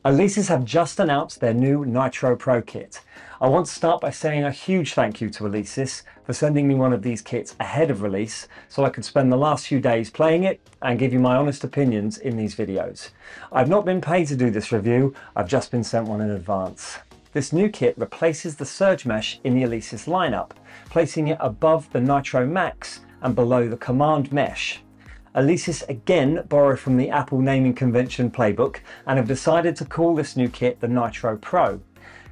Alesis have just announced their new Nitro Pro kit. I want to start by saying a huge thank you to Alesis for sending me one of these kits ahead of release so I could spend the last few days playing it and give you my honest opinions in these videos. I've not been paid to do this review, I've just been sent one in advance. This new kit replaces the surge mesh in the Alesis lineup, placing it above the Nitro Max and below the Command mesh. Alesis again borrow from the Apple naming convention playbook and have decided to call this new kit the Nitro Pro,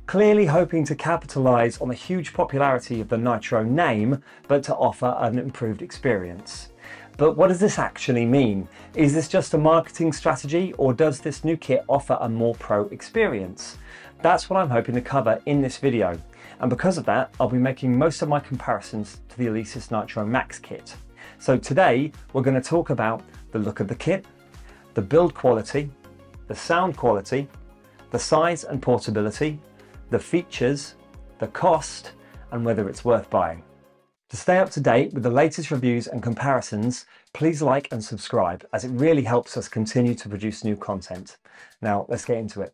clearly hoping to capitalise on the huge popularity of the Nitro name, but to offer an improved experience. But what does this actually mean? Is this just a marketing strategy, or does this new kit offer a more pro experience? That's what I'm hoping to cover in this video, and because of that I'll be making most of my comparisons to the Alesis Nitro Max kit. So today we're going to talk about the look of the kit, the build quality, the sound quality, the size and portability, the features, the cost, and whether it's worth buying. To stay up to date with the latest reviews and comparisons, please like and subscribe, as it really helps us continue to produce new content. Now let's get into it.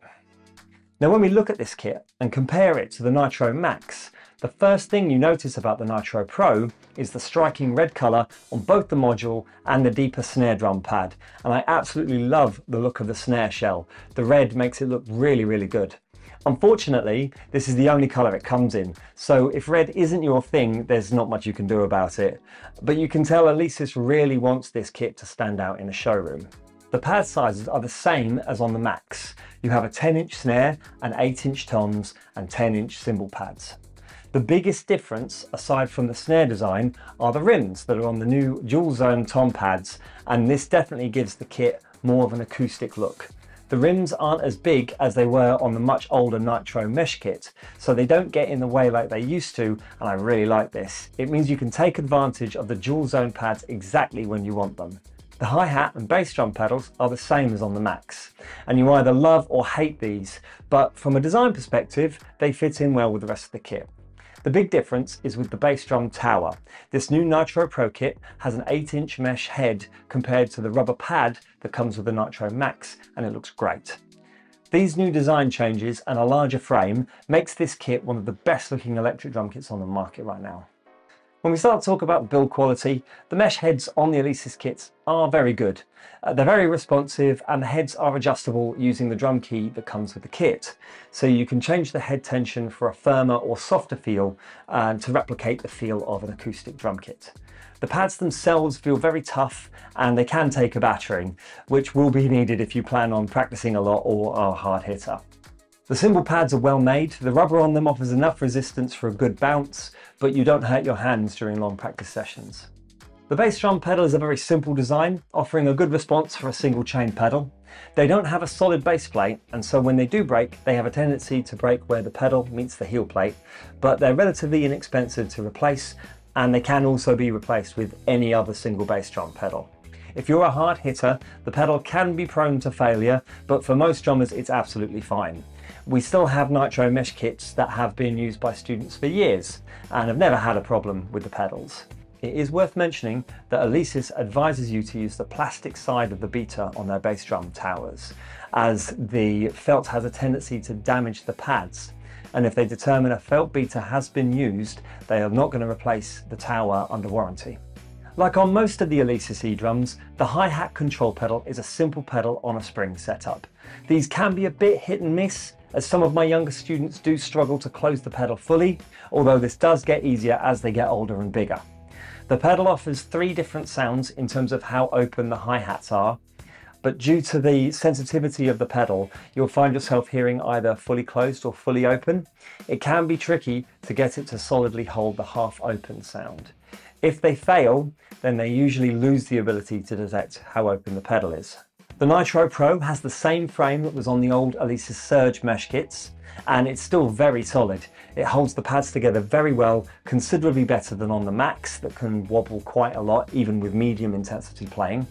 Now when we look at this kit and compare it to the Nitro Max, the first thing you notice about the Nitro Pro is the striking red colour on both the module and the deeper snare drum pad, and I absolutely love the look of the snare shell. The red makes it look really good. Unfortunately, this is the only colour it comes in, so if red isn't your thing, there's not much you can do about it. But you can tell Alesis really wants this kit to stand out in a showroom. The pad sizes are the same as on the Max. You have a 10-inch snare and 8-inch toms and 10-inch cymbal pads. The biggest difference, aside from the snare design, are the rims that are on the new dual zone tom pads, and this definitely gives the kit more of an acoustic look. The rims aren't as big as they were on the much older Nitro Mesh kit, so they don't get in the way like they used to, and I really like this. It means you can take advantage of the dual zone pads exactly when you want them. The hi-hat and bass drum pedals are the same as on the Max, and you either love or hate these, but from a design perspective, they fit in well with the rest of the kit. The big difference is with the bass drum tower. This new Nitro Pro kit has an 8-inch mesh head compared to the rubber pad that comes with the Nitro Max, and it looks great. These new design changes and a larger frame makes this kit one of the best looking electric drum kits on the market right now. When we start to talk about build quality, the mesh heads on the Alesis kits are very good. They're very responsive, and the heads are adjustable using the drum key that comes with the kit. So you can change the head tension for a firmer or softer feel to replicate the feel of an acoustic drum kit. The pads themselves feel very tough, and they can take a battering, which will be needed if you plan on practicing a lot or are a hard hitter. The cymbal pads are well made. The rubber on them offers enough resistance for a good bounce, but you don't hurt your hands during long practice sessions. The bass drum pedal is a very simple design, offering a good response for a single chain pedal. They don't have a solid base plate, and so when they do break, they have a tendency to break where the pedal meets the heel plate, but they're relatively inexpensive to replace, and they can also be replaced with any other single bass drum pedal. If you're a hard hitter, the pedal can be prone to failure, but for most drummers it's absolutely fine. We still have Nitro Mesh kits that have been used by students for years and have never had a problem with the pedals. It is worth mentioning that Alesis advises you to use the plastic side of the beater on their bass drum towers, as the felt has a tendency to damage the pads, and if they determine a felt beater has been used, they are not going to replace the tower under warranty. Like on most of the Alesis E-drums, the hi-hat control pedal is a simple pedal on a spring setup. These can be a bit hit and miss, as some of my younger students do struggle to close the pedal fully, although this does get easier as they get older and bigger. The pedal offers 3 different sounds in terms of how open the hi-hats are, but due to the sensitivity of the pedal, you'll find yourself hearing either fully closed or fully open. It can be tricky to get it to solidly hold the half-open sound. If they fail, then they usually lose the ability to detect how open the pedal is. The Nitro Pro has the same frame that was on the old Alesis Surge Mesh kits, and it's still very solid. It holds the pads together very well, considerably better than on the Max that can wobble quite a lot even with medium intensity playing.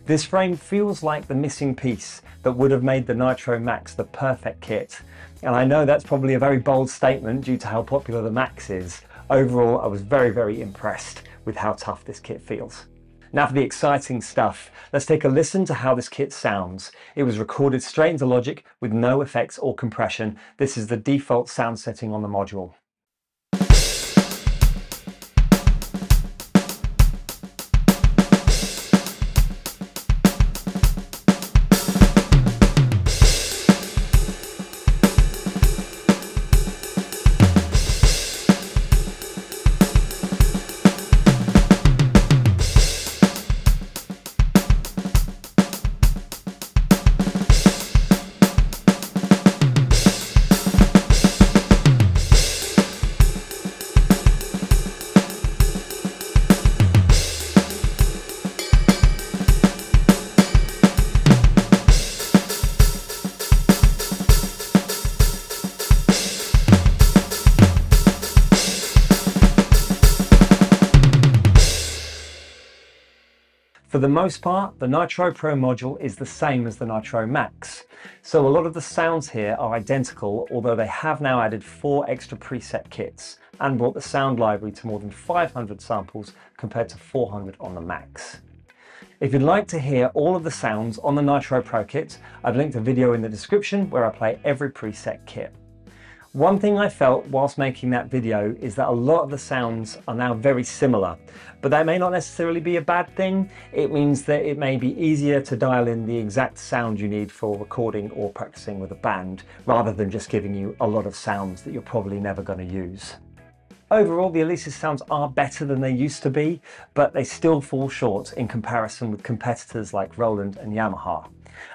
This frame feels like the missing piece that would have made the Nitro Max the perfect kit, and I know that's probably a very bold statement due to how popular the Max is. Overall, I was very impressed with how tough this kit feels. Now for the exciting stuff. Let's take a listen to how this kit sounds. It was recorded straight into Logic with no effects or compression. This is the default sound setting on the module. For the most part, the Nitro Pro module is the same as the Nitro Max. So a lot of the sounds here are identical, although they have now added 4 extra preset kits and brought the sound library to more than 500 samples compared to 400 on the Max. If you'd like to hear all of the sounds on the Nitro Pro kit, I've linked a video in the description where I play every preset kit. One thing I felt whilst making that video is that a lot of the sounds are now very similar, but that may not necessarily be a bad thing. It means that it may be easier to dial in the exact sound you need for recording or practicing with a band, rather than just giving you a lot of sounds that you're probably never going to use. Overall, the Alesis sounds are better than they used to be, but they still fall short in comparison with competitors like Roland and Yamaha.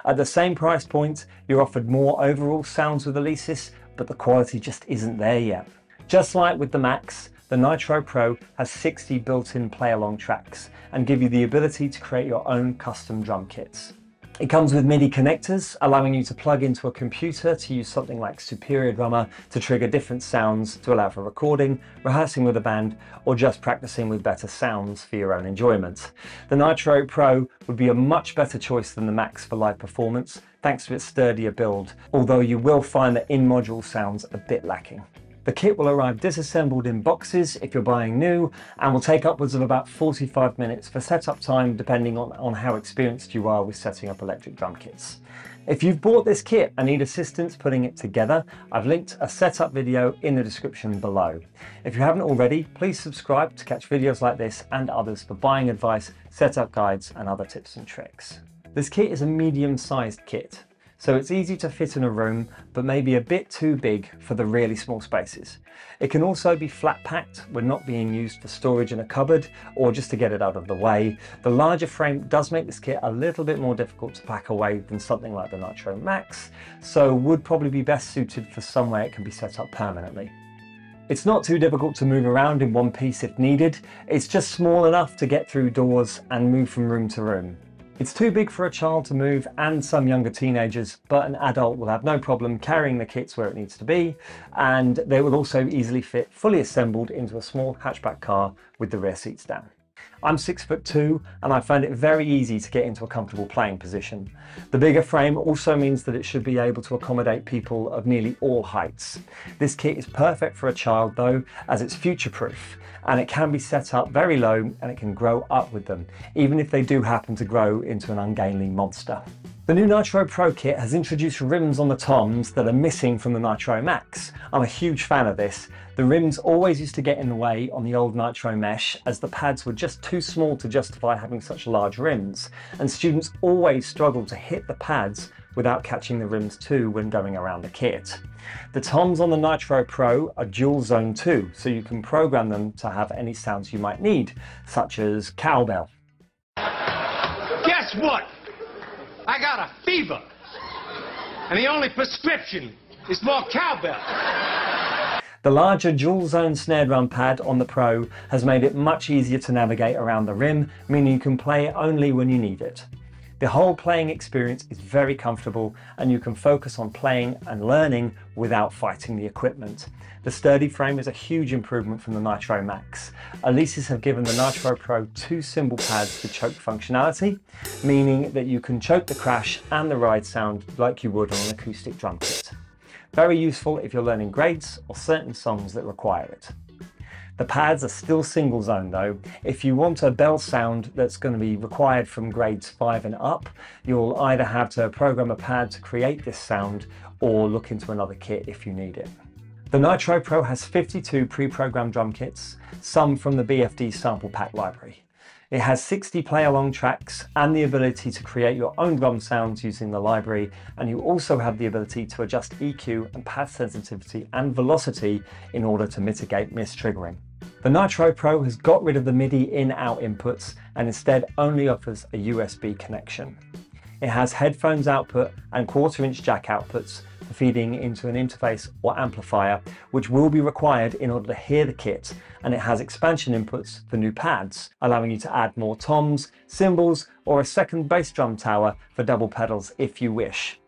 At the same price point, you're offered more overall sounds with Alesis, but the quality just isn't there yet. Just like with the Max, the Nitro Pro has 60 built-in play-along tracks and give you the ability to create your own custom drum kits. It comes with MIDI connectors, allowing you to plug into a computer to use something like Superior Drummer to trigger different sounds to allow for recording, rehearsing with a band, or just practicing with better sounds for your own enjoyment. The Nitro Pro would be a much better choice than the Max for live performance, thanks to its sturdier build, although you will find that in-module sounds a bit lacking. The kit will arrive disassembled in boxes if you're buying new, and will take upwards of about 45 minutes for setup time, depending on how experienced you are with setting up electric drum kits. If you've bought this kit and need assistance putting it together, I've linked a setup video in the description below. If you haven't already, please subscribe to catch videos like this and others for buying advice, setup guides, and other tips and tricks. This kit is a medium-sized kit, so it's easy to fit in a room, but maybe a bit too big for the really small spaces. It can also be flat packed when not being used for storage in a cupboard or just to get it out of the way. The larger frame does make this kit a little bit more difficult to pack away than something like the Nitro Max, so would probably be best suited for somewhere it can be set up permanently. It's not too difficult to move around in one piece if needed. It's just small enough to get through doors and move from room to room. It's too big for a child to move and some younger teenagers, but an adult will have no problem carrying the kits where it needs to be, and they will also easily fit fully assembled into a small hatchback car with the rear seats down. I'm 6'2" and I find it very easy to get into a comfortable playing position. The bigger frame also means that it should be able to accommodate people of nearly all heights. This kit is perfect for a child though, as it's future-proof, and it can be set up very low and it can grow up with them, even if they do happen to grow into an ungainly monster. The new Nitro Pro kit has introduced rims on the toms that are missing from the Nitro Max. I'm a huge fan of this. The rims always used to get in the way on the old Nitro Mesh, as the pads were just too small to justify having such large rims, and students always struggled to hit the pads without catching the rims too when going around the kit. The toms on the Nitro Pro are dual zone too, so you can program them to have any sounds you might need, such as cowbell. Guess what? I got a fever, and the only prescription is more cowbell. The larger dual zone snare drum pad on the Pro has made it much easier to navigate around the rim, meaning you can play it only when you need it. The whole playing experience is very comfortable, and you can focus on playing and learning without fighting the equipment. The sturdy frame is a huge improvement from the Nitro Max. Alesis have given the Nitro Pro 2 cymbal pads with choke functionality, meaning that you can choke the crash and the ride sound like you would on an acoustic drum kit. Very useful if you're learning grades or certain songs that require it. The pads are still single zone though. If you want a bell sound that's going to be required from grades 5 and up, you'll either have to program a pad to create this sound or look into another kit if you need it. The Nitro Pro has 52 pre-programmed drum kits, some from the BFD sample pack library. It has 60 play-along tracks and the ability to create your own drum sounds using the library, and you also have the ability to adjust EQ and pad sensitivity and velocity in order to mitigate mistriggering. The Nitro Pro has got rid of the MIDI in-out inputs and instead only offers a USB connection. It has headphones output and 1/4-inch jack outputs for feeding into an interface or amplifier, which will be required in order to hear the kit, and it has expansion inputs for new pads, allowing you to add more toms, cymbals, or a second bass drum tower for double pedals if you wish.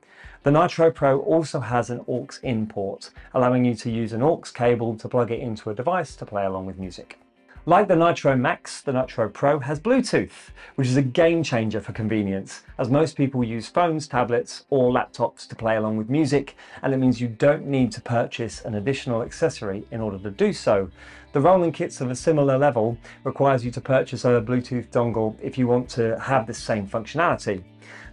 The Nitro Pro also has an aux-in port, allowing you to use an aux cable to plug it into a device to play along with music. Like the Nitro Max, the Nitro Pro has Bluetooth, which is a game changer for convenience, as most people use phones, tablets, or laptops to play along with music, and it means you don't need to purchase an additional accessory in order to do so. The Roland kits of a similar level requires you to purchase a Bluetooth dongle if you want to have this same functionality.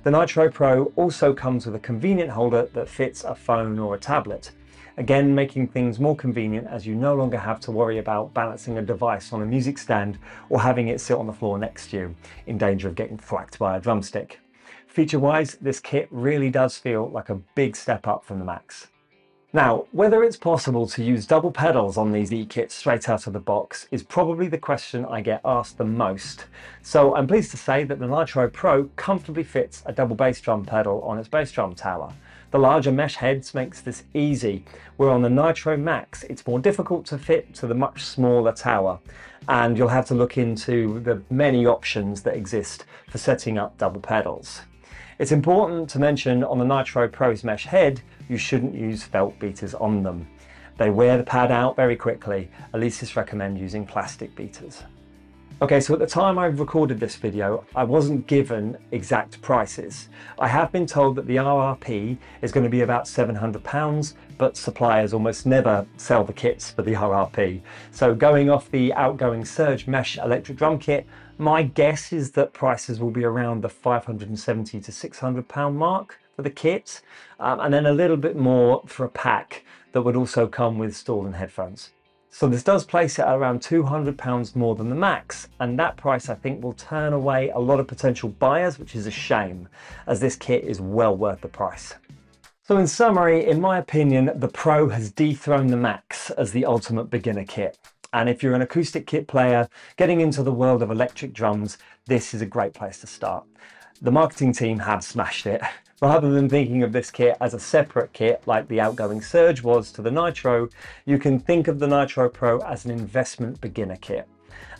The Nitro Pro also comes with a convenient holder that fits a phone or a tablet. Again, making things more convenient as you no longer have to worry about balancing a device on a music stand or having it sit on the floor next to you, in danger of getting thwacked by a drumstick. Feature-wise, this kit really does feel like a big step up from the Max. Now, whether it's possible to use double pedals on these E-kits straight out of the box is probably the question I get asked the most. So I'm pleased to say that the Nitro Pro comfortably fits a double bass drum pedal on its bass drum tower. The larger mesh heads makes this easy, where on the Nitro Max it's more difficult to fit to the much smaller tower, and you'll have to look into the many options that exist for setting up double pedals. It's important to mention on the Nitro Pro's mesh head, you shouldn't use felt beaters on them. They wear the pad out very quickly. Alesis recommend using plastic beaters. Okay, so at the time I recorded this video, I wasn't given exact prices. I have been told that the RRP is going to be about £700, but suppliers almost never sell the kits for the RRP. So going off the outgoing Surge Mesh electric drum kit, my guess is that prices will be around the £570 to £600 mark for the kit, and then a little bit more for a pack that would also come with stall and headphones. So this does place it at around £200 more than the Max, and that price I think will turn away a lot of potential buyers, which is a shame, as this kit is well worth the price. So in summary, in my opinion, the Pro has dethroned the Max as the ultimate beginner kit. And if you're an acoustic kit player getting into the world of electric drums, this is a great place to start. The marketing team have smashed it. Rather than thinking of this kit as a separate kit like the outgoing Surge was to the Nitro, you can think of the Nitro Pro as an investment beginner kit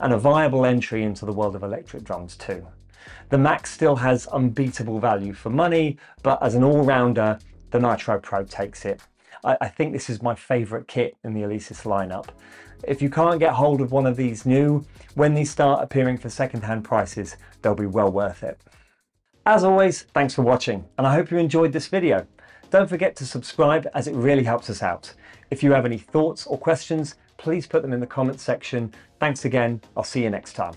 and a viable entry into the world of electric drums too. The Max still has unbeatable value for money, but as an all-rounder, the Nitro Pro takes it. I think this is my favourite kit in the Alesis lineup. If you can't get hold of one of these new, when these start appearing for second-hand prices, they'll be well worth it. As always, thanks for watching, and I hope you enjoyed this video. Don't forget to subscribe as it really helps us out. If you have any thoughts or questions, please put them in the comments section. Thanks again, I'll see you next time.